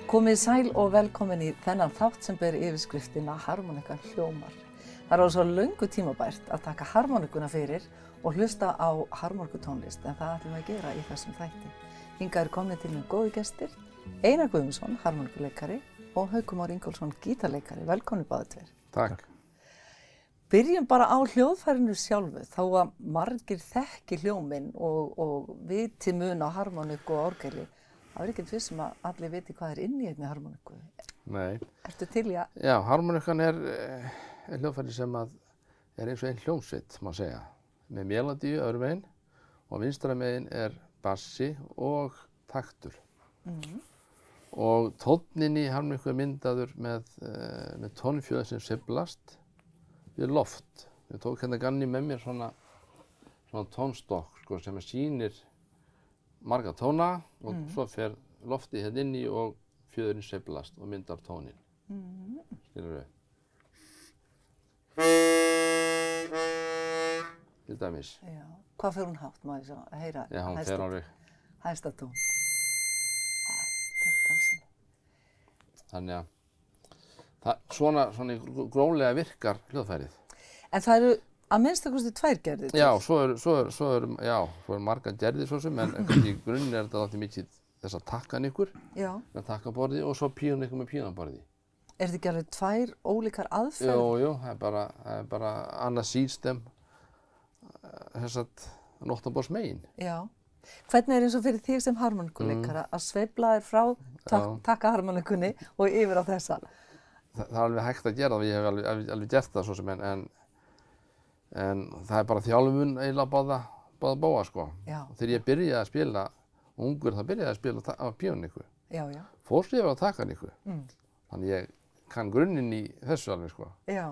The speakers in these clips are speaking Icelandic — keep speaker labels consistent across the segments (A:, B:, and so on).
A: Komið sæl og velkomin í þennan þátt sem ber yfirskriftina Harmonikan hljómar. Það er svo löngu tímabært að taka harmonikuna fyrir og hlusta á harmonikutónlist, en það ætlum við að gera í þessum þætti. Hingað eru komnir til minn góðu gestir, Einar Guðmundsson, harmonikuleikari, og Haukur Már Ingólfsson, gítarleikari. Velkomin báðir tveir.
B: Takk.
A: Byrjum bara á hljóðfærinu sjálfu, þó að margir þekki hljóminn og viti mun á harmoniku og orgeli. Það er ekkert vissum að allir viti hvað er inni í einni harmoniku.
B: Nei.
A: Ertu til í að...
B: Já, harmonikan er hljóðfæri sem er eins og ein hljómsveit, má segja. Með melodíu öðru megin og vinstra megin er bassi og taktur. Og tónninn í harmoniku er myndaður með tónfjöða sem sveiflast við loft. Ég tók hérna ganni með mér svona tónstokk sko, sem sýnir marga tóna og svo fer loftið hérna inni og fjöðurinn sveiflast og myndar tóninn. Skilurðu? Til dæmis.
A: Já. Hvað fer hún hátt, má ég svo að heyra?
B: Já, hún fer alveg.
A: Hæsta tón. Þetta er dásamlegt.
B: Þannig að svona gróflega virkar hljóðfærið.
A: En það eru að minnstakosti tvær gerðir.
B: Já, svo eru margar gerðir svo sem, en í grunninn er þetta alltaf mikið þess að takkanikkur með takkaborði og svo píónikkur með píónaborði.
A: Er þetta ekki alveg tvær ólíkar aðferð?
B: Jú, það er bara annað sístem þess að nóttaborðsmegin.
A: Já. Hvernig er eins og fyrir þig sem harmonikuleikara að sveifla þér frá takkaharmonikunni og yfir á þessa?
B: Það er alveg hægt að gera það, ég hef alveg gert það svo sem, en það er bara þjálfun eiginlega báða bóa sko.
A: Já.
B: Þegar ég byrjaði að spila ungur, þá byrjaði ég að spila á píóniku.
A: Já, já.
B: Fórst ég á takkaniku. Þannig ég kann grunninn í þessu alveg sko.
A: Já,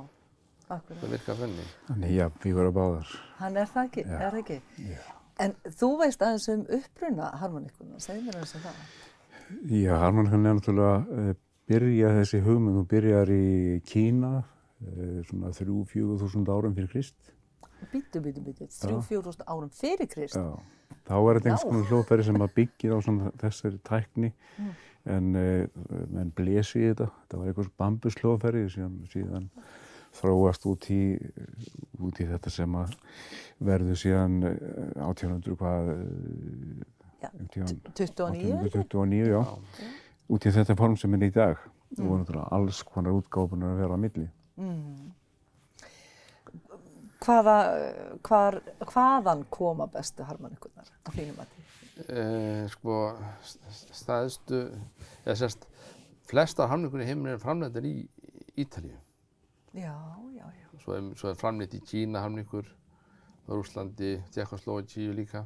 A: akkurat.
B: Það virkar funni.
C: Þannig já, við vorum báðar.
A: Hann er það ekki,
C: Já.
A: er það ekki?
C: Já.
A: En þú veist aðeins uppruna harmonikuna, segð mér aðeins það.
C: Já, harmonikan er náttúrulega þessi hugmynd, hún byrjar í Kína, svona 3-4 þúsund árum fyrir Krist.
A: Bíddu, 3-4 árum fyrir Krist?
C: Já, þá er þetta einhvers konar hljóðfæri sem byggir á þessari tækni, en menn blesi í þetta. Það var einhvers bambushljóðfæri sem síðan þróast út í þetta sem verður síðan 1829, já. Út í þetta form sem er í dag. Það voru náttúrulega alls konar útgáfunar að vera á milli.
A: Hvaðan koma bestu harmonikunar á þínum mati?
B: Sko, flestar harmonikur í heiminum eru framleiddar í Ítalíu.
A: Já.
B: Svo er framleitt í Kína harmonikur, Rússlandi, Tékkóslóvakíu líka.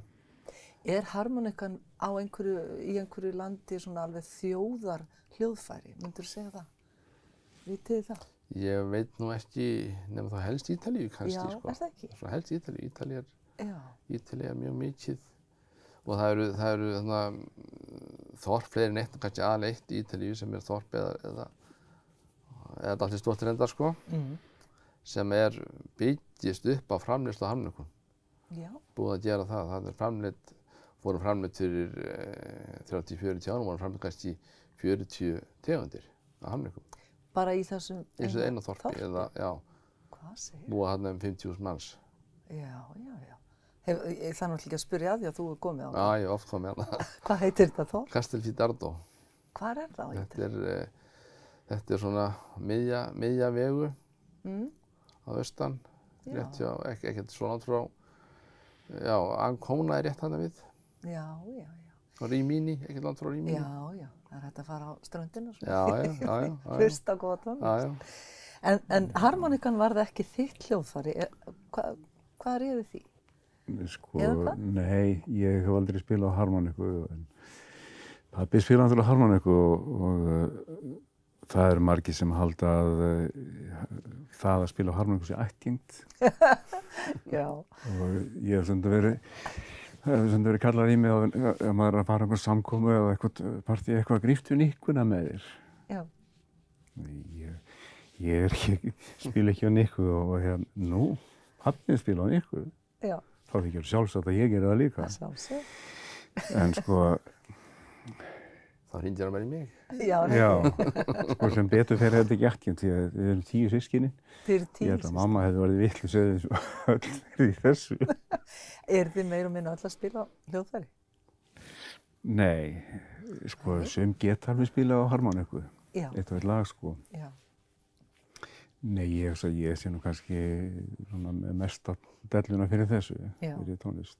A: Er harmonikan í einhverju landi svona alveg þjóðar hljóðfæri? Myndirðu segja það? Vitið þið það?
B: Ég veit nú ekki, nema þá helst Ítalíu kannski.
A: Já,
B: sko.
A: Er það ekki?
B: Svo helst Ítalíu. Ítalíu er mjög mikið. Og það eru þorp fleiri en eitt, kannski aðeins eitt í Ítalíu sem er þorp eða dálítið stórt reyndar sko, sem byggist upp á framleiðslu á harmonikum.
A: Já.
B: Búið að gera það. Það er voru framleitt fyrir 30-40 árum, voru framleitt kannski 40 tegundir af harmonikum.
A: Bara í þessum
B: eina þorpi, eða, já.
A: Hvað segir?
B: Búa þarna 50.000 manns.
A: Já. Það er náttúrulega ekki að spyrja að því að þú er komið á það.
B: Já, ég hef oft komið á það.
A: Hvað heitir þetta þorp?
B: Castelfidardo.
A: Hvar er það á Ítalíu?
B: Þetta er svona miðja vegu á austan, rétt hjá, ekkert svo langt frá, já, Ancona er rétt þarna við.
A: Já.
B: Og Rímini, ekkert langt frá Rímini.
A: Já, það er hægt að fara á ströndina.
B: Já.
A: Hlusta gott á það.
B: Já.
A: En harmonikan varð ekki þitt hljóðfæri. Hvað réði því?
C: Sko,
A: Eða hvað?
C: nei, ég hef aldrei spilað á harmoniku, en pabbi spilaði náttúrulega harmoniku og það eru margir sem halda að það að spila á harmoniku sé ættgengt.
A: Já.
C: Og ég hef stundum verið kallar í mig ef maður er að fara einhver samkomu eða eitthvað partí, eitthvað gríptu nikkuna með þér.
A: Já.
C: Ég spila ekki á nikku og nú. pappinn spilaði ykkur,
A: Já,
C: þá þykir sjálfsagt að ég geri það líka.
A: það sjálfsög.
C: En sko,
B: Þá hringir hann bara í mig.
A: Já,
C: sko sem betur fer þetta ekki ekki, því að við erum 10 systkini.
A: Þið eru 10
C: Ég held að mamma hefði verið vitlaus eins og öll verið í þessu.
A: Eru þið meira og minna öll að spila á hljóðfæri?
C: Nei, sko, sem geta alveg spilað á harmoniku,
A: Já,
C: eitt og eitt lag, sko.
A: já,
C: Nei, ég sé nú kannski svona með mesta delluna fyrir þessu,
A: Já.
C: fyrir tónlist.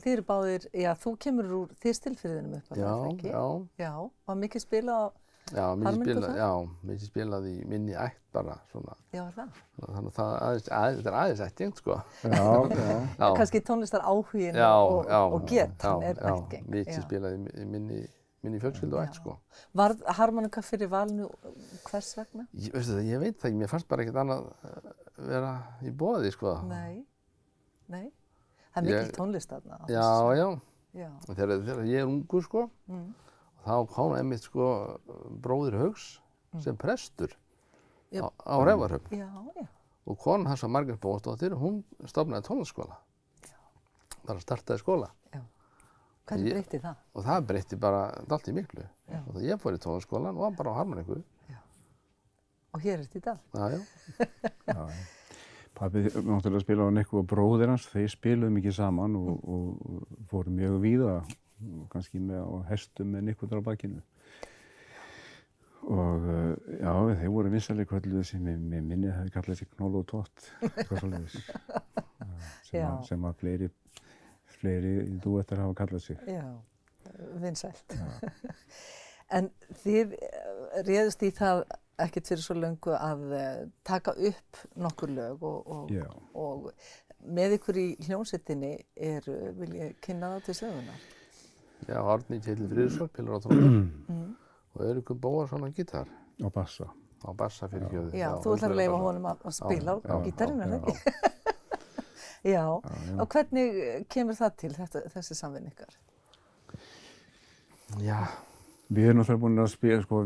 A: þið eru báðir, já, þú kemur úr Þistilfirðinum upp að
B: Já,
A: það ekki?
B: já.
A: Já, var mikið spilað á,
B: Já,
A: Harmoníku þá?
B: mikið spilað í minni ætt bara, svona.
A: já, er það?
B: Þannig að þetta er aðeins ættgengt, sko.
C: Já, já.
B: Já,
A: Kannski tónlistar áhugin
B: já,
A: og getan er
B: já,
A: ættgeng.
B: mikið spilað í minni fjölskyldu og ætt, sko.
A: Varð harmonika fyrir valinu hvers vegna?
B: Ég veit það ekki, mér fannst bara ekkert annað vera í boði, sko.
A: Nei. Það er mikil tónlist þarna.
B: Já.
A: Já.
B: Þegar ég er ungur, sko, þá kom einmitt, sko, bróðir Hauks sem prestur
A: Já.
B: á Reyfarhöfn.
A: Já.
B: Og konan hans var Margrét Bóasdóttir, hún stofnaði tónlistarskóla. Bara startaði skóla.
A: Hvernig breytti það?
B: Og það breytti bara allt í miklu.
A: Já.
B: Og ég fór í tónlistarskólan og var bara á harmoniku.
A: Og hér ert í dag?
B: Já.
C: Pabbi náttúrulega spilaði á nekku og bróðir hans, þeir spiluðu mikið saman og fóru mjög víða, kannski með á hestum með nikkuður á bakinu. Og já, þeir voru vinsalega kölluð sem ég minni hefði kallað sig Knoll og Tott, eitthvað svoleiðis, sem að fleiri dúettar hafa kallað sig.
A: Já, vinsælt. En þið réðust í það ekkert fyrir svo löngu að taka upp nokkur lög og með ykkur í hljómsveitinni vil ég kynna það til sögunar.
B: Já, Árni Kjetil Friðriksson spilar á tónlist og Eiríkur Bóasson á gítar.
C: Á bassa.
B: Á bassa fyrirgefðu.
A: Já, þú ætlar að leyfa honum að spila á gítarinn, er það ekki? Já, og hvernig kemur það til, þessi samvinna ykkar?
B: Já.
C: Við erum náttúrulega búin að spila, sko,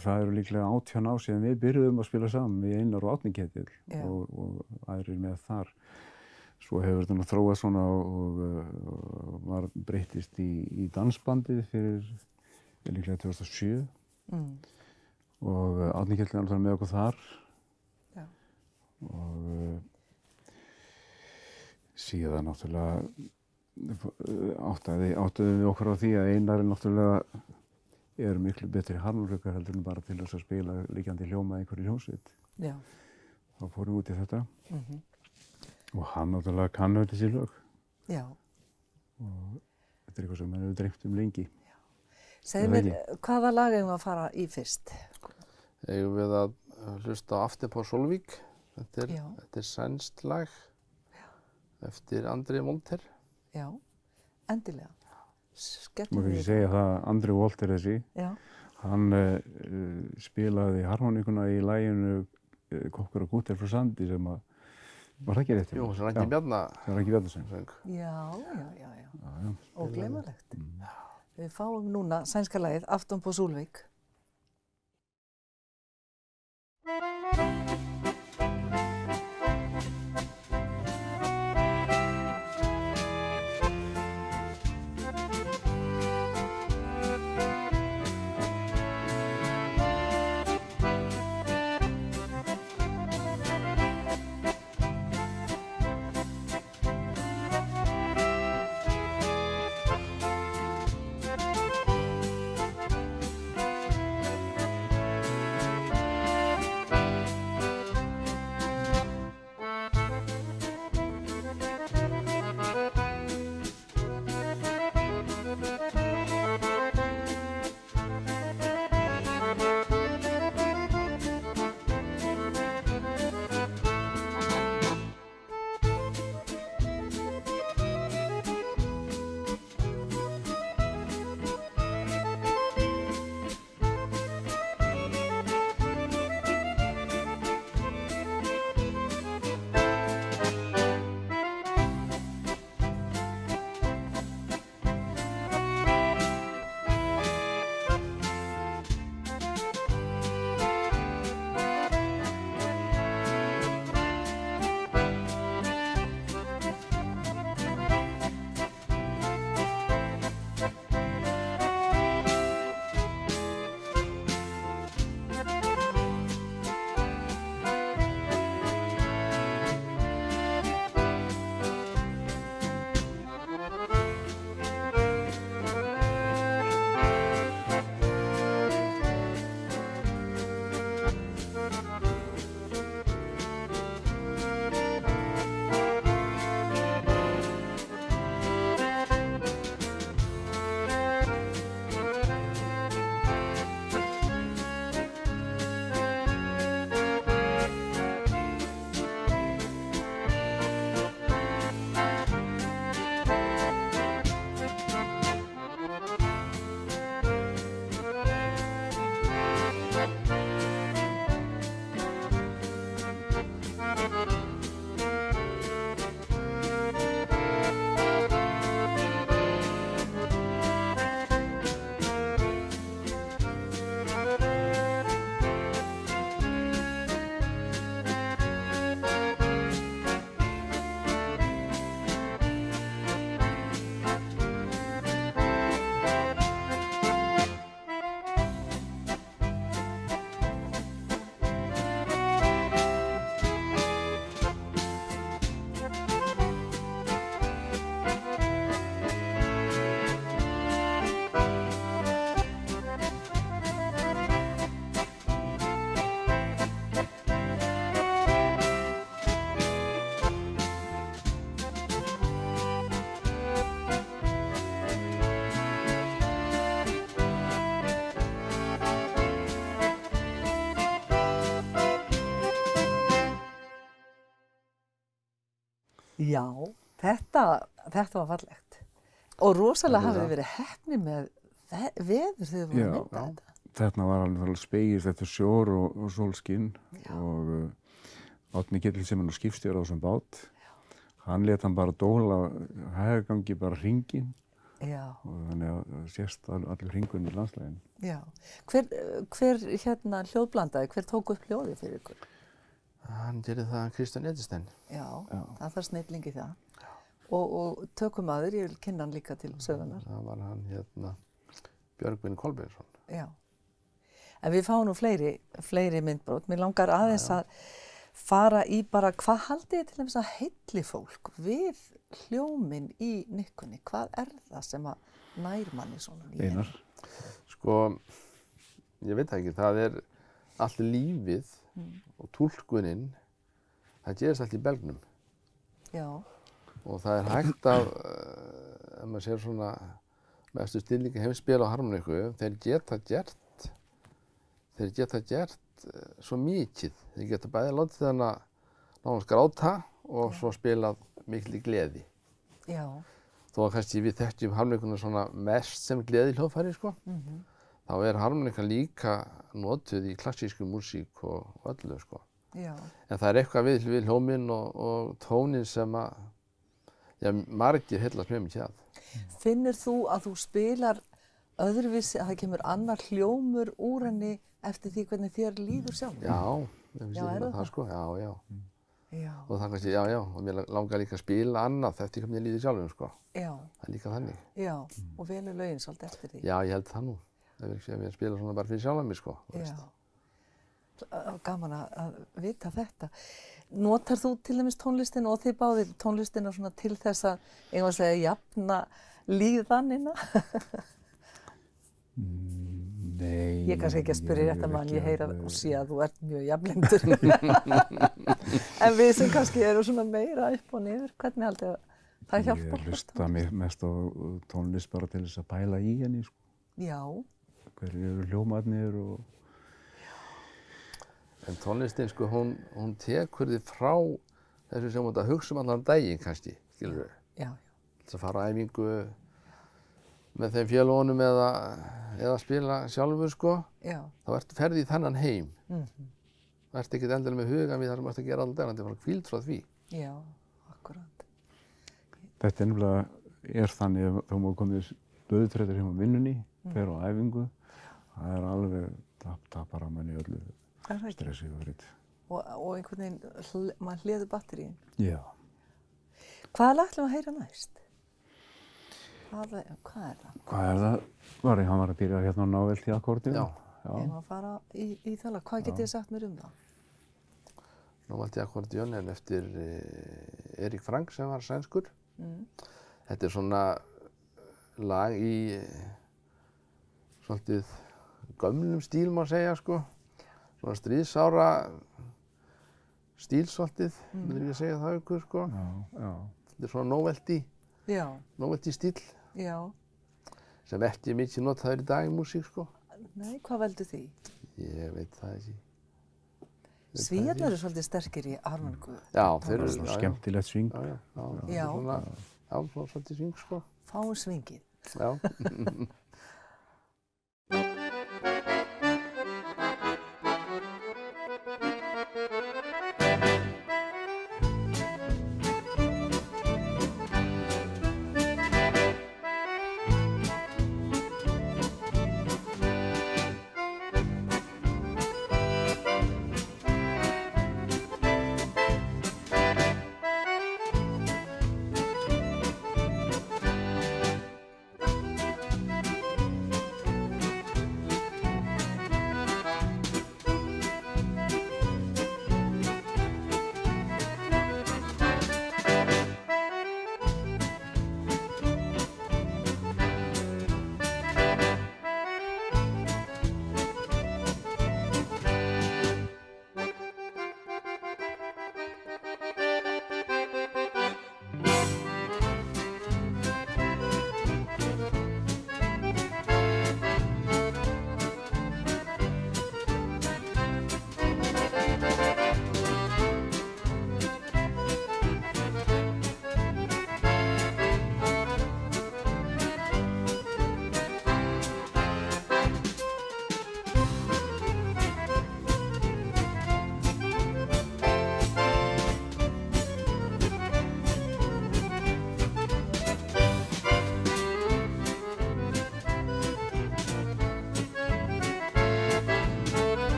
C: það eru líklega 18 ár síðan við byrjuðum að spila saman, við Einar og Árni Ketill og aðrir með þar. Svo hefur þetta þróað svona og var breyttist í dansbandið fyrir líklega 2007 og Árni Ketill er náttúrulega með okkur þar.
A: Já.
C: Og síðan náttúrulega áttuðum við okkur á því að Einar er náttúrulega miklu betri harmónikar heldur en bara til þess að spila liggjandi hljóma í einhverju hljómsveit. Já. Þá fórum við út í þetta. Og hann náttúrulega kann þessi lög. Já. Og þetta er eitthvað sem hann hefur dreymt lengi.
A: Já. Segðu mér, hvaða lag eigum við að fara í fyrst?
B: Eigum við að hlusta á Aftur på Sólvík. Þetta er sænskt lag eftir André Wolter.
A: Já, endilega.
C: Má ekki segja það að André Wolter þessi, hann spilaði harmoníkuna í laginu Kokkur og Gúter frá Sandi sem að, var það ekki rétt?
B: Jú, sem Raggi Bjarna.
C: Sem Raggi Bjarna söng.
A: Já. Ógleymanlegt. Við fáum núna sænska lagið Aftur på Sólvík. Já, þetta var fallegt. Og rosalega
B: Þetta er
A: hafið
B: það.
A: þið verið heppni með veður þegar þið voru að mynda
C: Já.
A: þetta.
C: Þarna var alveg spegist eftir sjór og sólskinn og Árni Ketill sem er nú skipstjóri á þessum bát, hann lét hann bara dóla hægagangi bara hringinn
A: Já,
C: og þannig að það sést allur hringurinn í landslæginu.
A: já. Hver hljóðblandaði, hver tók upp hljóðið fyrir ykkur?
B: Hann gerði það Kristján Edstein.
A: Já, það þarf snilling í það. Og tökumaður, ég vil kynna hann líka til sögunar.
B: Það var hann Björgvin Kolbeinsson.
A: Já. En við fáum nú fleiri myndbrot. Mér langar aðeins að fara í bara, hvað haldið þið til dæmis að heilli fólk við hljóminn í nikkunni? Hvað er það sem að nær manni svona í
C: Einar?
B: Sko, ég veit það ekki, það er allt lífið og túlkunin, það gerist allt í belgnum.
A: Já,
B: Og það er hægt að, ef maður sér svona mestu stillingi heimspila og harmoniku, þeir geta gert svo mikið. Þeir geta bæði látið hana nánast gráta og svo spilað mikil gleði.
A: já,
B: Þó að kannski við þekkjum harmonikuna svona mest sem gleði hljóðfæri, sko. Þá er harmonika líka notuð í klassísku músík og öllu, sko.
A: já,
B: En það er eitthvað við hljóminn og tónin sem að, já, margir heillast mjög mikið að.
A: Finnur þú að þú spilar öðruvísi, að það kemur annar hljómur úr henni eftir því hvernig þér líður sjálf?
B: Já, ég finnst
A: Já, er
B: það
A: það?
B: sko, já.
A: Já,
B: Og það kannski, já, og mér langar líka að spila annað eftir hvernig ég líður sjálfum, sko.
A: já,
B: Það er líka þannig.
A: já, og velur lögin svolítið eftir því.
B: Já, ég held það nú. Ef ég spila svona bara fyrir sjálfan mig, sko. þú veist.
A: Já, gaman að vita þetta. Notar þú til dæmis tónlistin og þið báðir tónlistina svona til þess að, eigum að segja, jafna líðanina?
C: Nei.
A: Ég er kannski ekki að spyrja rétt að mann, ég heyra og sé að þú ert mjög jafnlindur. En við sem kannski eru svona meira upp og niður, hvernig haldið það hjálpar?
C: Ég hlusta mest á tónlist bara til þess að pæla í henni, sko.
A: Já,
C: Hverju eru hljómarnir og...
B: En tónlistin, sko, hún tekur þig frá þessu sem þú ert að hugsa allan daginn, kannski, skilur við.
A: já,
B: Þess að fara á æfingu með þeim félagunum eða spila sjálfur, sko.
A: já,
B: Þá ferðu í þennan heim. Það ert ekkert endilega með hugan við það sem þú ert að gera alltaf, þetta er bara hvíld frá því.
A: já, akkurat.
C: Þetta er þannig að þá má komið döðtrættur heim á vinnunni, fer á æfingu. Það er alveg, tapar á manni öllu
A: Er það ekki?
C: stressi og fritt.
A: Og einhvern veginn, maður hleður batteríin.
C: Já.
A: Hvaða lag ætlum við að heyra næst? Hvað er það?
C: Hvað er það? Hann var að byrja hérna á Návelti akkordinu.
B: Já.
A: Ég má fara í það lag. Hvað getið þið sagt mér um það?
B: Návaldi akkordjón en eftir Erik Frank sem var sænskur. Þetta er svona lag í svolítið gömlum stíl, má segja, sko. Svona stríðsára stíl svolítið, myndir ég segja það ykkur, sko.
C: Já.
B: Þetta er svona Novelty stíl
A: Já.
B: sem ekki er mikið notaður í dag í músík, sko.
A: Nei, hvað veldur því?
B: Ég veit það ekki.
A: Svíarnir eru svolítið sterkir í harmoniku.
B: Já, þeir eru
C: Svona skemmtilegt sving.
A: Já.
B: Svona svolítið sving, sko.
A: Fáum svingið.
B: Já.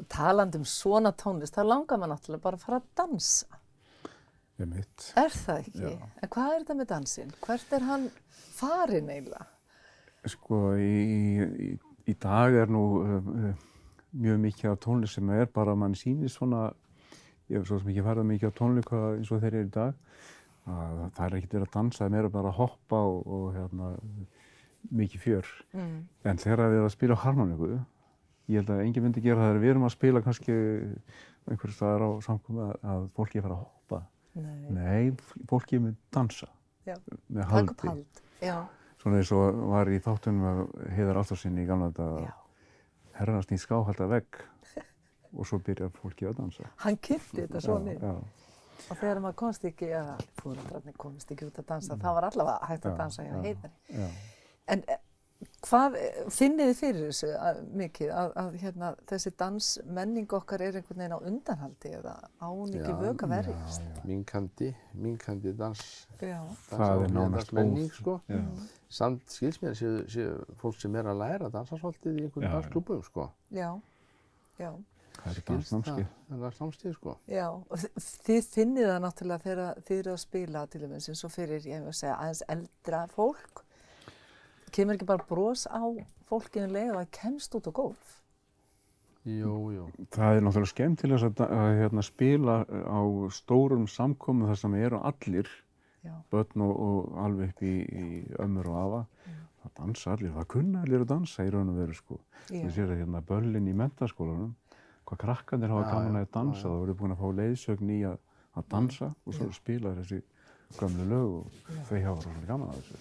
A: Talandi svona tónlist, þá langar maður náttúrulega bara að fara að dansa.
C: Einmitt.
A: Það ekki?
C: Já.
A: En hvað þetta með dansinn? Hvert hann farinn eiginlega?
C: Sko, í dag nú mjög mikið af tónlist sem bara mann sýnir svona, ég hef svo sem ekki farið mikið á tónleika eins og þeir í dag, að það ekkert verið að dansa, það bara að hoppa og mikið fjör. En þegar við erum að spila á harmoniku, ég held að enginn myndi gera það þegar við erum að spila kannski einhvers staðar á samkomu að fólki fara að hoppa. Nei, fólki myndi dansa með haldi.
A: Taka upp hald, já.
C: Svona eins og var í þáttunum af Heiðar Ástarsinni í gamla daga að herrans nýtt skáhalda vegg og svo byrjar fólki að dansa.
A: Hann kynnti þetta svona inn.
C: Já.
A: Og þegar maður komst ekki, eða foreldrarnir komst ekki út að dansa, þá var allavega hægt að dansa hjá Heiðari.
C: Já.
A: En hvað finnið þið fyrir þessu mikið að þessi dansmenning okkar einhvern veginn á undanhaldi eða á hún ekki vök að verjast?
B: Minkandi dans.
A: Já.
C: Það nánast
B: menning, sko. Samt skils mér séu fólk sem að læra að dansa svolítið í einhverjum dansklúbbum, sko.
A: Já, já.
C: Það dansnámskeið.
B: Það dansnámskeið, sko.
A: Já, og þið finnið það náttúrulega þegar þið eru að spila til dæmis eins og fyrir, ég hef að segja, aðeins eldra fólk. Kemur ekki bara bros á fólkinu leið og að kemst út á gólf?
B: Jú.
C: Það náttúrulega skemmtilegast að spila á stórum samkomum þar sem eru allir, börn og alveg upp í ömmur og afa. Það dansa allir, það kunna allir að dansa í raun og veru, sko. Við séum að böllin í menntaskólanum, hvað krakkarnir hafa gaman að dansa, þá voru búin að fá leiðsögn í að dansa og svo spila þessi gömlu lög og þau hafa rosalega gaman að þessu.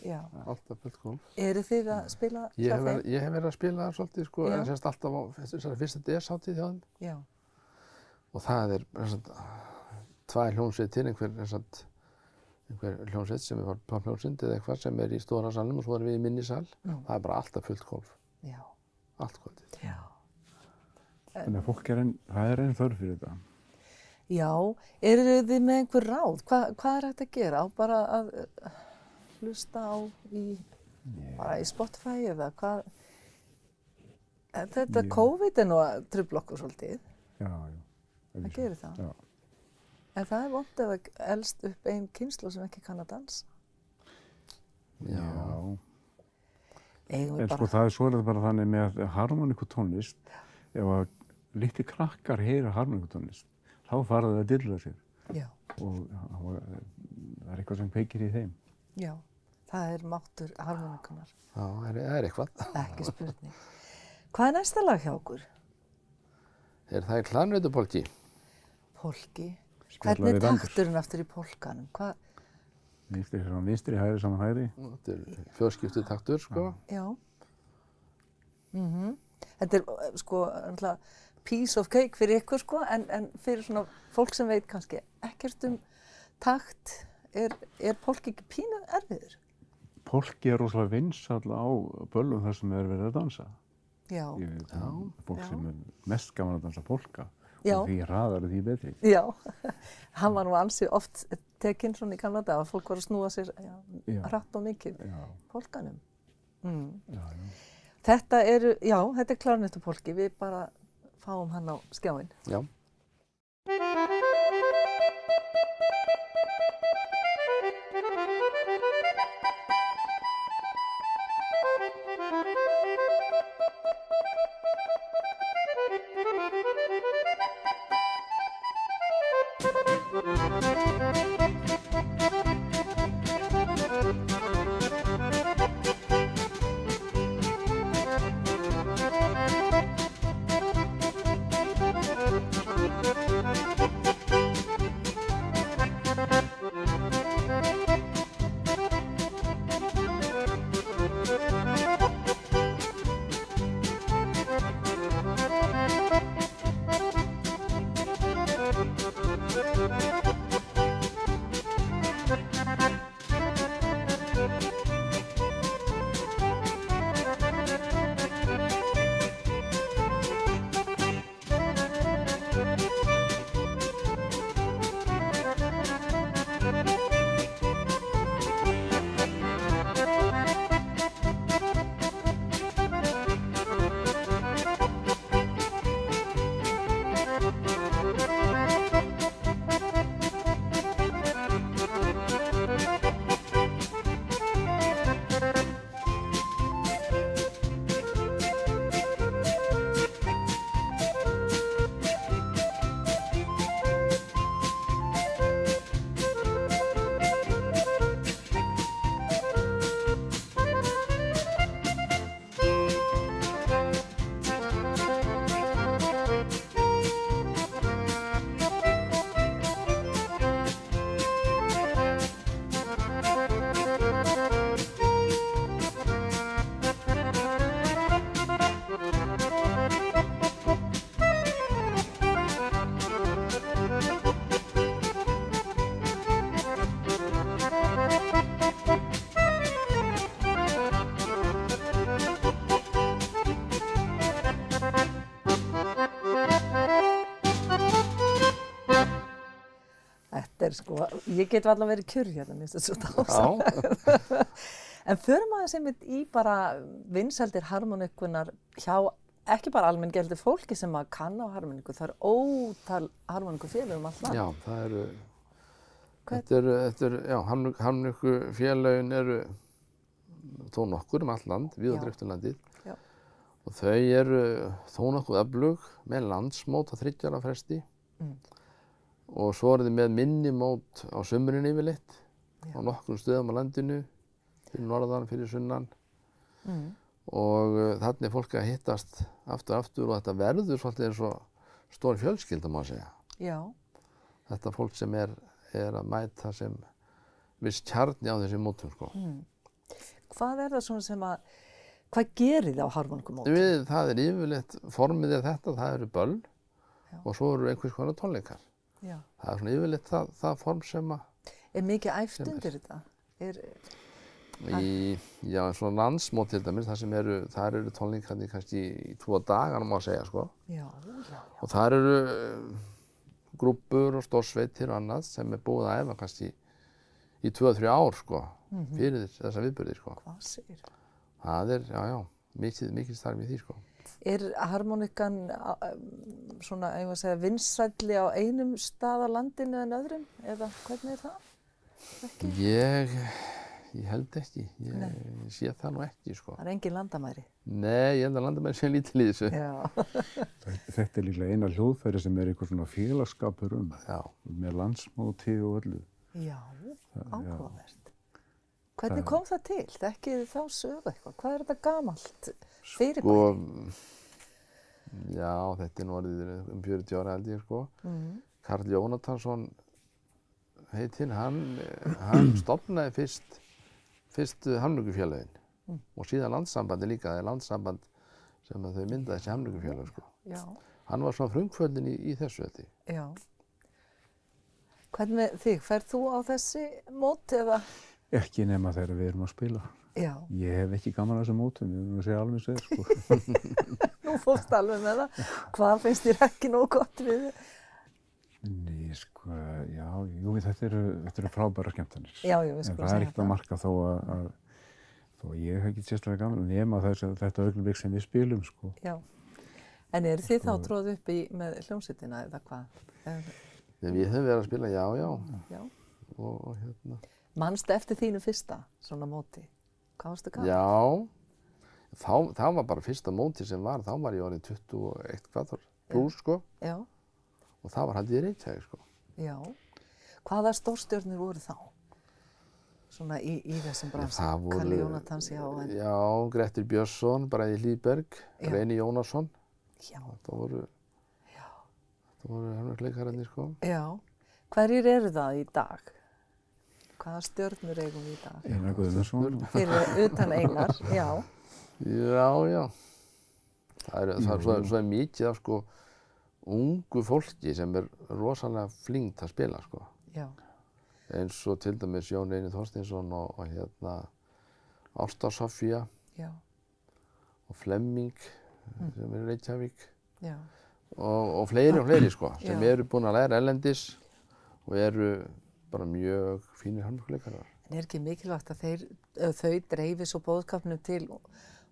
A: Já.
B: Alltaf fullkom.
A: Eru þið að spila hjá þeim?
B: Ég hef verið að spila svolítið, sko, en semst alltaf á þessari fyrsta DS-hátíð hjá þeim. Já. Og það tvær hljómsveitir, einhver hljómsveit sem var popphljómsveit eða eitthvað sem í stóra salnum og svo erum við í minni sal. Það bara alltaf fullt hólf. Já. Allt kvöldið. Já.
C: Þannig að fólk það enn þörf fyrir þetta.
A: Já, eru þið með einhver ráð? Hvað hægt að gera? Á bara að hlusta á bara í Spotify eða hvað? Þetta COVID nú að trufla okkur svolítið.
C: Já.
A: Það gerir það.
C: Já.
A: En það vont ef það elst upp ein kynslóð sem ekki kann að dansa.
C: Já.
A: En
C: sko það svolítið bara þannig með harmoníkutónlist, ef að litli krakkar heyra harmoníkutónlist, þá fara þau að dilla sér. Já. Og það eitthvað sem kveikir í þeim.
A: Já, það máttur harmoníkunar.
B: Já, það eitthvað.
A: Ekki spurning. Hvað næsta lag hjá okkur?
B: Það klarnettupolki.
A: Polki? Hvernig takturinn aftur í polkanum?
C: Vinstri, hægri, saman hægri.
B: Þetta fjórskiptu taktur, sko.
A: Já. Þetta sko piece of cake fyrir ykkur, sko, en fyrir svona fólk sem veit kannski ekkert takt, polki ekki pínu erfiður?
C: Polki rosalega vinsæll á böllum þar sem verið að dansa.
A: Já.
C: Fólk sem mest gaman að dansa polka. Og því hraðar því betri.
A: Já, hann var nú ansi oft tekinn svona í gamla daga að fólk var að snúa sér hratt og mikið polkanum. Þetta er klarnettupolki, við bara fáum hann á skjáinn.
B: Já.
A: er sko, ég get varla verið kjur hérna, mér finnst þetta svo
B: Já,
A: dásamlegt. En förum aðeins einmitt í bara vinsældir harmonikunar hjá ekki bara almenngeldu fólki sem að kann á harmoniku, það er ótal harmonikufélög allt land.
B: já, það eru, þetta eru, já, harmonikufélögin eru þó nokkur allt land, við og driftunlandið.
A: Já.
B: Og þau eru þó nokkuð öflug með landsmót á 3 ára fresti. Og svo eru þið með minni mót á sumrin yfirleitt, á nokkrum stöðum á landinu, fyrir norðan, fyrir sunnan. Og þarna er fólk að hittast aftur og þetta verður svolítið eins og stór fjölskylda, má segja.
A: Já.
B: Þetta fólk sem er að mæta sem viss kjarni á þessi mótum, sko.
A: Hvað er það svona sem að, hvað gerir þið á harmonikumótum?
B: Það er yfirleitt, formið er þetta, það eru böll og svo eru einhvers konar tónleikar.
A: Já.
B: Það er svona yfirleitt það form sem að...
A: Er mikið æft undir þetta?
B: Já, svona landsmót til dæmis, þar eru tónleikarnir kannski í 2 daga, má segja, sko.
A: Já.
B: Og þar eru grúppur og stórsveitir og annað sem er búið að æfa kannski í 2-3 ár, sko, fyrir þessa viðburði, sko.
A: Hvað segir það?
B: Það er, já, mikið starf í því, sko.
A: Er harmonikan svona, eigum við að segja, vinsælli á einum stað á landinu en öðrum? Eða hvernig er það? Ekki?
B: Ég held ekki. Ég sé það nú ekki, sko.
A: Það er engin landamæri?
B: Nei, ég held að landamæri sé lítið í þessu.
A: Já.
C: Þetta er líklega eina hljóðfæri sem er einhver svona félagskapur
B: Já.
C: Með landsmóti og öllu.
A: Já, áhugavert. Hvernig kom það til? Þekkið þið þá sögu eitthvað? Hvað er þetta gamalt fyrirbæri?
B: Já, þetta er nú orðið 40 ára held ég, sko. Karl Jónatansson heitinn, hann stofnaði fyrst harmonikufélögin og síðan landssambandi líka. Það er landssamband sem þau myndaði þessi harmonikufélög, sko.
A: Já.
B: Hann var svona frumkvöldin í þessu þetta.
A: Já. Hvernig með þig? Ferð þú á þessi mót eða?
C: Ekki nema þegar við erum að spila.
A: Já.
C: Ég hef ekki gaman að þessum mótum, ég vil segja alveg sér, sko.
A: Nú fórst alveg með það. Hvað finnst þér ekki nóg gott við þið?
C: Nei, sko, já, jú, þetta eru frábæra skemmtanir.
A: Já, við skulum segja það.
C: En það er ekkert að marka þó að ég hef ekki sérstaklega gaman nema þetta augnablik sem við spilum, sko.
A: Já. En eru þið þá tróð upp með hljómsveitina eða hvað?
B: Við höfum verið að spila, já.
A: Já.
B: Og hérna.
A: Manstu eftir þínu fyrsta svona móti? Hvað varstu gaman?
B: Já, það var bara fyrsta móti sem var, þá var ég orðinn 21 kvaðar plús, sko.
A: Já.
B: Og það var haldið í Reykjavík, sko.
A: Já. Hvaða stórstjörnur voru þá? Svona í þessum bransa? Kalli Jónatans, já.
B: Já, Grettir Björnsson, Bragi Hlíðberg, Reyni Jónasson.
A: Já.
B: Það voru harmonikleikararnir, sko.
A: Já. Hverjir eru það í dag? Hvaða stjörnur eigum við í dag?
C: Einar Guðmundsson.
A: Fyrir utan Einar, já.
B: Já. Það er mikið af, sko, ungu fólki sem er rosalega flinkt að spila, sko.
A: Já.
B: Eins og til dæmis Jón Reynir Þorsteinsson og hérna Ásta Sofía.
A: Já.
B: Og Flemming sem er í Reykjavík.
A: Já.
B: Og fleiri, sko, sem eru búin að læra erlendis og eru bara mjög fínir harmonikuleikarar.
A: En er ekki mikilvægt að þau dreifi svo boðskapnum til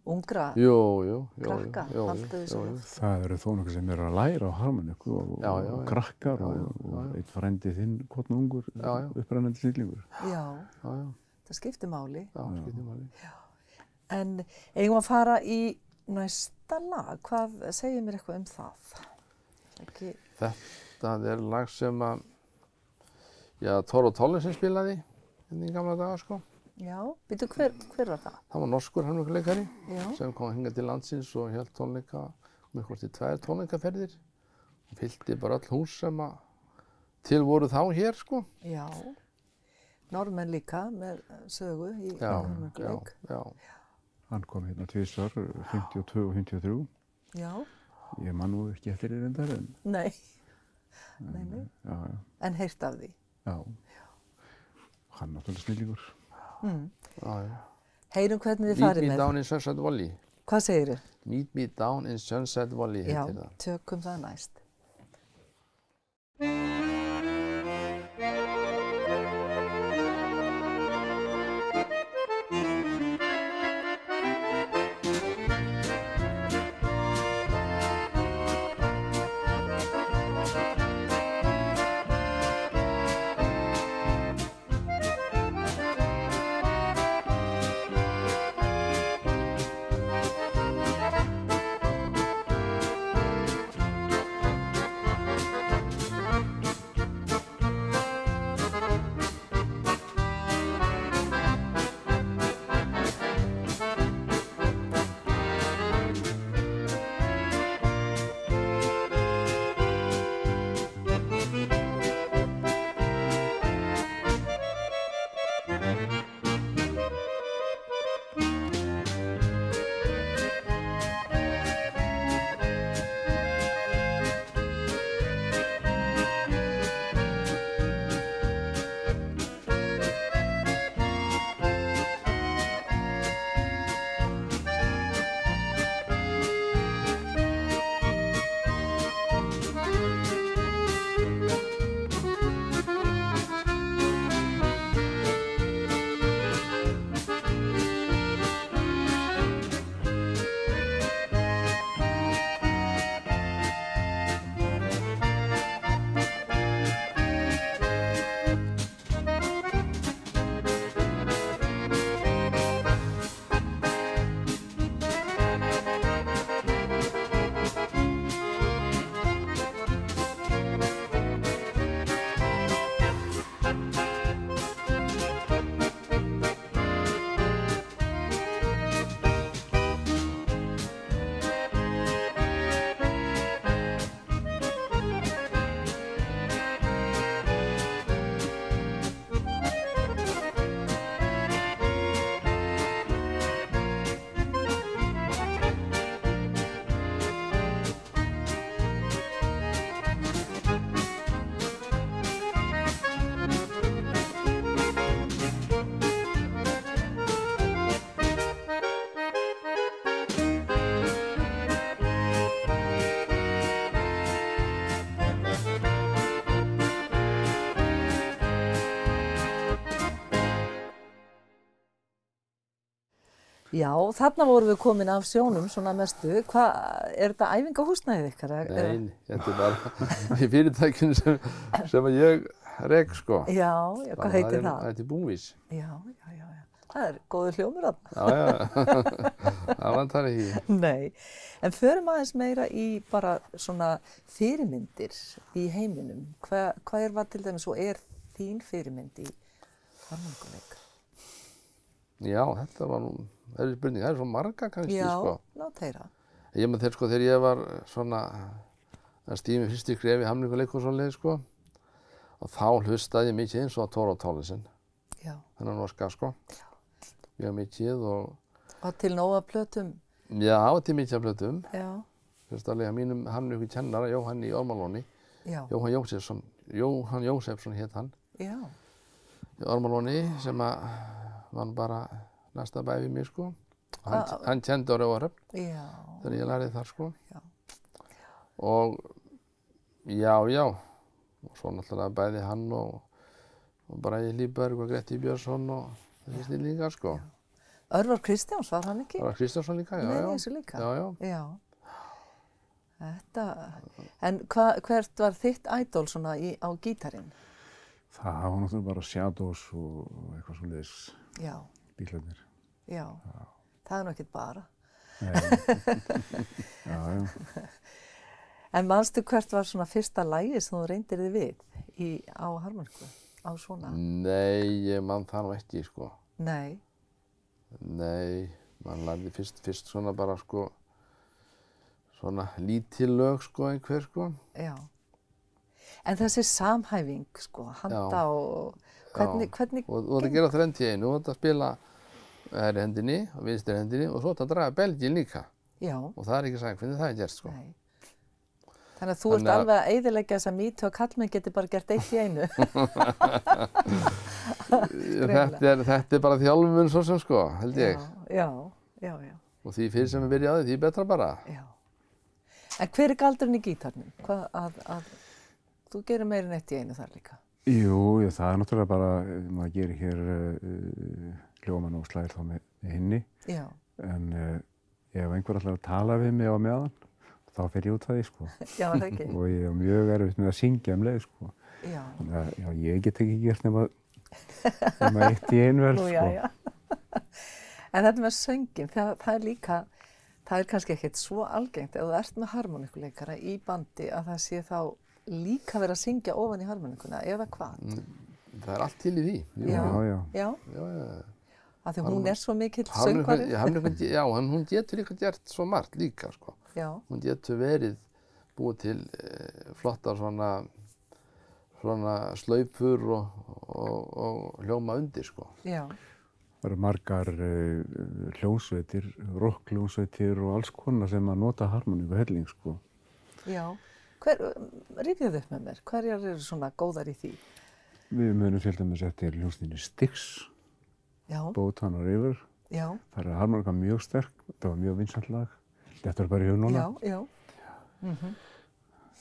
A: ungra krakka?
C: Það eru þó nokkuð sem eru að læra á harmoniku og krakkar og eitt frændi þinn, hvorn ungur, upprennandi snillingur.
A: Já, það skiptir máli.
B: Já, skiptir máli.
A: En eigum að fara í næsta lag. Hvað segir mér eitthvað um það?
B: Þetta er lag sem að Toro Tollesen spilaði í gamla daga, sko.
A: Já, býtu hver var það?
B: Það var norskur harmonikuleikari sem kom hingað til landsins og hélt tónleika, með hvort 2 tónleikaferðir og fyllti bara öll hús sem að til voru þá hér, sko.
A: Já, Norðmenn líka með sögu í harmonikuleik.
B: Já.
C: Hann kom hérna 2 svar, 52 og 53.
A: Já.
C: Ég man nú ekki eftir þér endar en...
A: Nei.
C: Já.
A: En heyrt af því?
C: Já. Hann náttúrulega snillingur.
A: Heyrum hvernig þið farið með.
B: Meet Me Down in Sunset Valley.
A: Hvað segirðu?
B: Meet Me Down in Sunset Valley heitir það.
A: Já, tökum það næst. Já, þarna vorum við komin af sjónum svona mestu. Hvað, er þetta æfingahúsnæðið ykkar?
B: Nei, þetta er bara í fyrirtækinu sem ég rek, sko.
A: Já, hvað heitir það?
B: Það heitir Búvís.
A: Já. Það er góður hljómur þarna.
B: Já. Það vantar ekki.
A: Nei, en förum aðeins meira í bara svona fyrirmyndir í heiminum. Hvað var til dæmis og er þín fyrirmynd í harmoníkuleik?
B: Já, þetta var nú, það er spurning, það er svo marga kannski, sko.
A: Já, lát heyra.
B: Ég með þeir, sko, þegar ég var svona að stíma fyrst í skref í harmoníkuleik og svoleið, sko, og þá hlustaði ég mikið eins og Thor Tollefsen.
A: Já.
B: Þennan norska, sko. Já. Mjög mikið og
A: til nóga plötum?
B: Já, til mikið af plötum.
A: Já.
B: Sérstaklega mínum harmoníku kennara, Jóhann í Ormalóni.
A: Já.
B: Jóhann Jósefsson hét hann.
A: Já.
B: Í Ormalóni sem að var bara næsta bæ við mig, sko. Hann kendi á Raufarhöfn.
A: Já.
B: Þegar ég lærði þar, sko.
A: Já.
B: Og já. Og svo náttúrulega bæði hann og Bragi Hlíðberg og Gretti Björnsson og þessi snillingar, sko.
A: Örvar Kristjáns, var hann ekki?
B: Örvar Kristjánsson líka, já.
A: Nei, þessu líka?
B: Já.
A: Þetta, en hvert var þitt ædol svona á gítarinn?
C: Það var náttúrulega bara Shadows og eitthvað svoleiðis.
A: Já.
C: Bílarnir.
A: Já. Það er nú ekkert bara.
C: Nei. Já.
A: En manstu hvert var svona fyrsta lagið sem þú reyndir þig við á harmoníku? Á svona?
B: Nei, ég man það nú ekki, sko.
A: Nei,
B: man lærði fyrst svona bara, sko, svona lítil lög, sko, einhver, sko.
A: Já. En þessi samhæfing, sko, handa og hvernig...
B: Og þetta gera þrennt í einu, og þetta spila hægri hendinni og vinstri hendinni og svo þetta draga belgin líka. Já. Og það er ekki sagt hvernig það er gert, sko. Nei.
A: Þannig að þú ert alveg að eyðileggja þess að mýtu og kallmenn geti bara gert eitt í einu.
B: Þetta er bara þjálfun svo sem, sko, held ég.
A: Já.
B: Og því fyrir sem við byrja á því betra bara.
A: Já. En hver er galdurinn í gítarnum? Þú gerir meira en eitt í einu þar líka.
C: Jú, það er náttúrulega bara, maður gerir hér hljóman og slæðir þá með hinni. Já. En ef einhver ætlar að tala við mig á meðan, þá fer ég út af því, sko.
A: Já, það ekki.
C: Og ég er mjög erfitt með að syngja leið, sko. Já. Já, ég get ekki gert nema eitt í einu vel, sko.
A: Já. En þetta með söngin, það er líka, það er kannski ekkert svo algengt ef þú ert með harmoníkuleikara í bandi að það sé þá líka verið að syngja ofan í harmoníkuna, eða hvað?
B: Það er allt til í því.
A: Já. Af því hún er svo mikill söngvari.
B: Já, en hún getur líka gert svo margt líka, sko. Já. Hún getur búið til flottar svona slaupur og hljóma undir, sko. Já.
C: Það eru margar hljómsveitir, rockhljómsveitir og alls konar sem að nota harmoníku helling, sko.
A: Já. Rifjaðu upp með mér, hverjar eru svona góðar í því?
C: Við munum til dæmis eftir hljómsveitinni Styx, Botan og River. Já. Það er harmoníka mjög sterk, það var mjög vinsælt lag. Þetta er bara í hug núna. Já.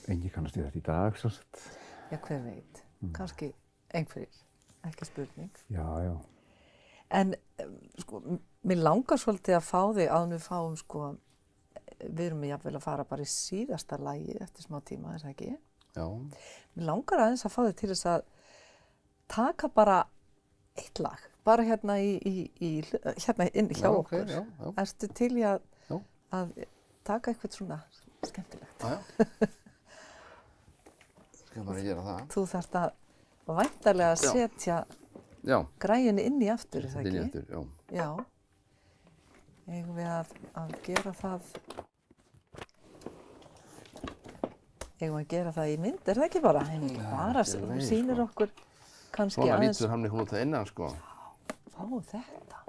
C: Enginn kannast við þetta í dag, svo sett.
A: Já, hver veit. Kannski einhverjir, ekki spurning.
C: Já.
A: En, sko, mér langar svolítið að fá þig að við fáum, sko, við erum jafnvel að fara bara í síðasta lagið eftir smá tíma, er það ekki? Já. Mér langar aðeins að fá þig til þess að taka bara eitt lag, bara hérna hérna inn hjá okkur. Já. Ertu til í að taka eitthvað svona skemmtilegt?
B: Já. Skal bara gera það.
A: Þú þarft að væntanlega setja græjunni inn í aftur, er það ekki?
B: Inn í aftur,
A: já. Eigum við að gera það? Eigum við að gera það í mynd, er það ekki bara? Bara sýnir okkur kannski aðeins.
B: Svona lítur hann út að innan, sko.
A: Vá, þetta.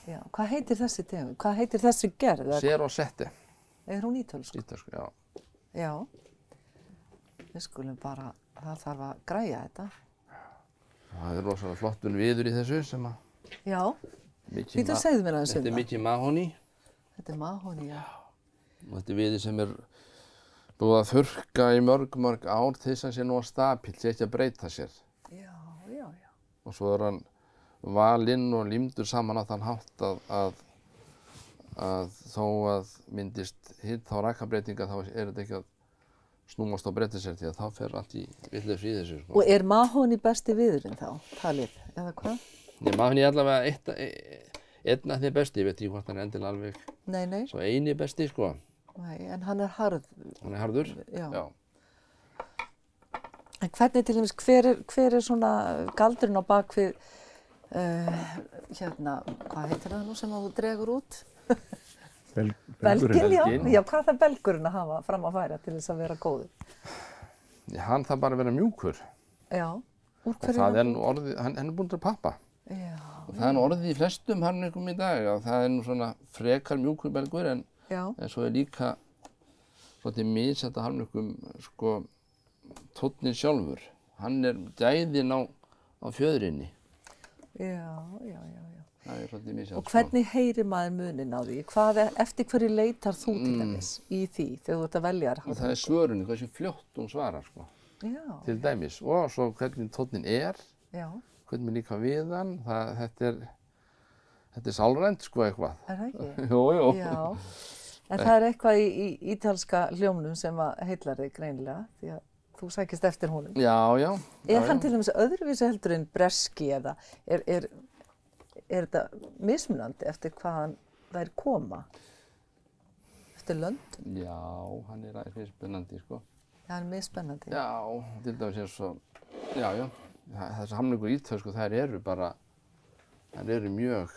A: Já, hvað heitir þessi tegund? Hvað heitir þessi gerð?
B: Zero Sette.
A: Er hún ítölsk?
B: Ítölsk, já.
A: Já. Við skulum bara, það þarf að græja þetta.
B: Það er rosalega flottun viður í þessu sem að...
A: Já. Þú segðu mér aðeins um það.
B: Þetta er mikið mahóní.
A: Þetta er mahóní, já.
B: Og þetta er viður sem er búið að þurrka í mörg ár til þess að sé nú að stapill, sé ekki að breyta sér.
A: Já.
B: Og svo er hann valinn og límdur saman á þann hátt að þó að myndist hita og rakabreytinga þá þetta ekki að snúmast á breyta sér því að þá fer allt í vitleysu í þessu. Sko.
A: Og er mahóni besti viðurinn þá, talið, eða hvað?
B: Nei, mahóni er allavega einn af því besti, ég veit ekki hvort hann er endilega alveg
A: Nei.
B: Svo eini besti, sko.
A: Nei, en hann er harð.
B: Hann er harður, já.
A: En hvernig til dæmis, hver er svona galdurinn á bakvið, hvað heitir það nú sem þú dregur út? Belginn, já, hvað þarf belgurinn að hafa fram að færa til þess að vera góður?
B: Já, hann þarf bara að vera mjúkur.
A: Já, úr hverju?
B: Og það er nú orðið, hann er búinn til pappa.
A: Já.
B: Og það er nú orðið í flestum harmonikum í dag, að það er nú svona frekar mjúkur belgur en svo er líka svolítið misjætt að harmonikum, sko, tónninn sjálfur. Hann er gæðinn á fjöðrinni.
A: Já.
B: Það er svolítið misjætt.
A: Og hvernig heyrir maður muninn á því? Eftir hverju leitar þú til dæmis í því þegar þú ert að velja harmonikum?
B: Það er svörunin, hversu fljótt hún svarar, sko.
A: Já.
B: Til dæmis. Og svo hvernig tónninn er.
A: Já.
B: Hvernig líka við hann. Þetta er sálrænt, sko, eitthvað.
A: Er það ekki?
B: Jú.
A: Já. En það er eitthvað í ítalska hljómnum sem heillar þig greinilega, því að þú sækist eftir honum.
B: Já.
A: Er hann til dæmis öðruvísi heldur en breski eða er þetta mismunandi eftir hvaðan þær koma? Eftir löndum?
B: Já, hann er aðeins mismunandi, sko.
A: Já, hann er mismunandi.
B: Já, til dæmis er svo, já. Þessar harmonikur ítölsku, þær eru mjög,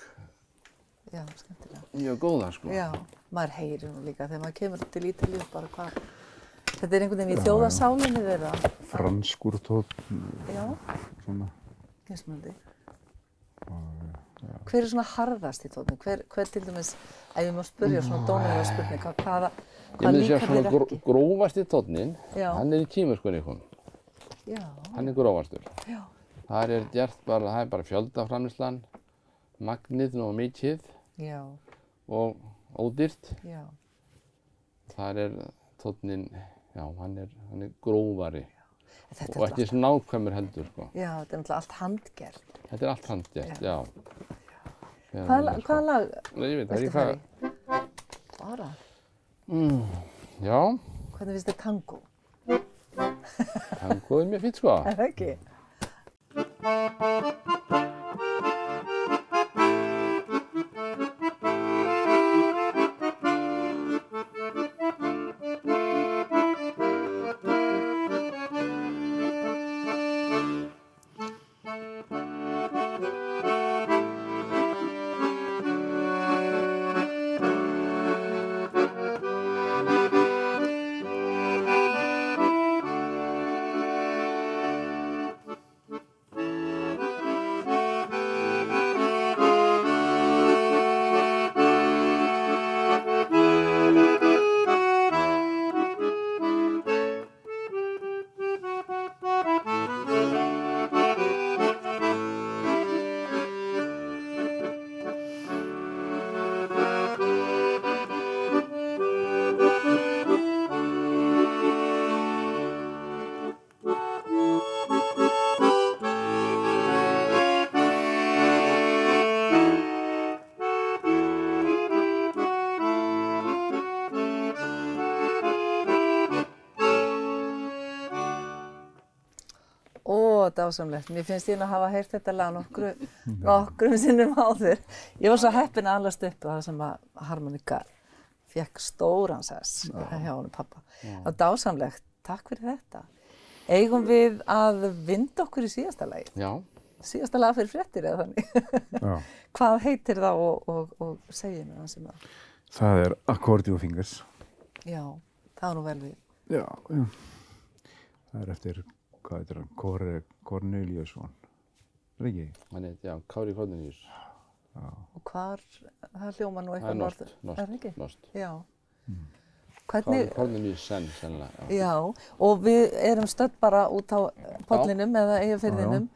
A: skemmtilega.
B: Mjög góðar, sko.
A: Já, maður heyrir nú líka þegar maður kemur til Ítalíu bara hvað. Þetta er einhvern veginn í þjóðarsálinni þeirra.
C: Franskur tónn.
A: Já.
C: Svona.
A: Mismunandi. Hver er svona harðast í tónni? Hver til dæmis, ef ég má spyrja svona dónalega spurninga, hvað líkar þér ekki?
B: Grófasti tónninn, hann er í kýmurskunnikum.
A: Já.
B: Hann er grófastur.
A: Já.
B: Það er bara fjöldaframleiðslan, magnið og mikið.
A: Já.
B: Og ódýrt.
A: Já.
B: Það er tónninn, já, hann er grófari.
A: Og
B: ekki svona nákvæmur heldur, sko.
A: Já, þetta er náttúrulega allt handgert.
B: Þetta er allt handgert, já.
A: Hvaða lag?
B: Nei, ég veit ekki hvað.
A: Bara?
B: Já.
A: Hvernig finnst þér tango?
B: Tango er mjög fínt, sko.
A: Er það ekki? Dásamlegt. Mér finnst ég að hafa heyrt þetta lag nokkrum sinnum áður. Ég var svo heppin að alast upp það sem að harmonika fékk stóran sess hjá honum pappa. Það var dásamlegt. Takk fyrir þetta. Eigum við að vinda okkur í síðasta lagi?
B: Já.
A: Síðasta lag fyrir fréttir eða þannig. Já. Hvað heitir það og segir mér það sem það?
C: Það er Accordio Fingers.
A: Já, það var nú vel við.
C: Já. Það er eftir hvað heitir hann? Kåre Corneliusson. Er ekki?
B: Hann heitir, já, Kári Cornelius.
C: Já.
A: Og það hljómar nú eitthvað norður.
B: Það er norsk. Norsk.
A: Já. Hvernig?
B: Kári Cornelius sennilega.
A: Já, og við erum stödd bara út á Pollinum eða Eyjafirðinum.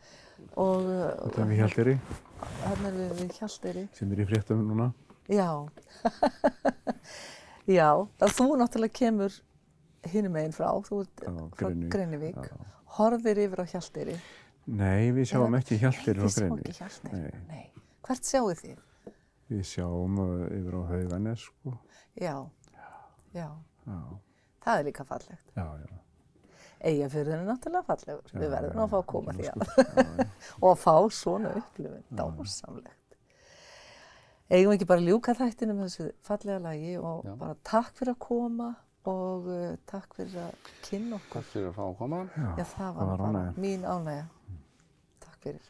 C: Þetta er við Hjalteyri.
A: Þarna erum við Hjalteyri.
C: Sem er í fréttum núna.
A: Já. Já, þú náttúrulega kemur hinum meginn frá, þú ert frá Grenivík, horfir yfir á Hjalteyri.
C: Nei, við sjáum ekki Hjalteyri frá Greni.
A: Nei, þið sjáum ekki Hjalteyri, nei. Hvert sjáuð þið?
C: Við sjáum yfir á Hauganes, sko.
A: Já.
C: Já.
A: Það er líka fallegt.
C: Já.
A: Eyjafjörður er náttúrulega fallegur. Við verðum að fá að koma því að. Og að fá svona upplifun, dásamlegt. Eigum ekki bara ljúka þættinu með þessu fallega lagi og bara takk fyrir að koma og takk fyrir að kynna okkur.
B: Takk fyrir að fá að koma.
A: Já, það var bara mín ánægja. Takk fyrir.